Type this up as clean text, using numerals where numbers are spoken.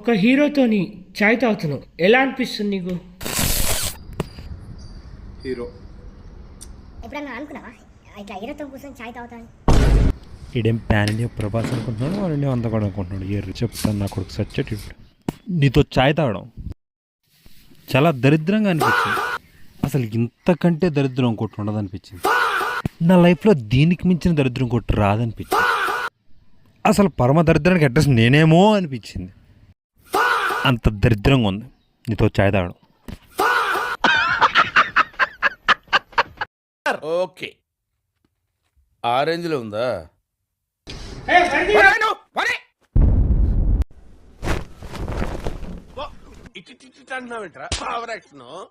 ఒక హీరోతోని చాయ్ తాగుతున్నావు, ఎలా అనిపిస్తుంది నీకు? హీరో ఎప్పుడన్నా అనుకున్నావా ఇట్లా హీరోతో కూర్చొని చాయ్ తాగుతాను? ఈడేం ప్యాన్ ఇండియా ప్రభాస్ అనుకుంటున్నాడు, వాళ్ళు అంత కూడా అనుకుంటున్నాడు. ఎర్రి చెప్తాను నా కొడుకు సచ్చేటి. నీతో చాయ్ తాగడం చాలా దరిద్రంగా అనిపించింది. అసలు ఇంతకంటే దరిద్రం ఇంకోటి ఉండదు అనిపించింది. నా లైఫ్లో దీనికి మించిన దరిద్రం ఇంకోటి రాదనిపించింది. అసలు పరమ దరిద్రానికి అడ్రస్ నేనేమో అనిపించింది. అంత దరిద్రంగా ఉంది నీతో చాయ్ తాగడం. ఓకే, ఆ రేంజ్లో ఉందా? ఇటు అంటున్నావేంట్రా?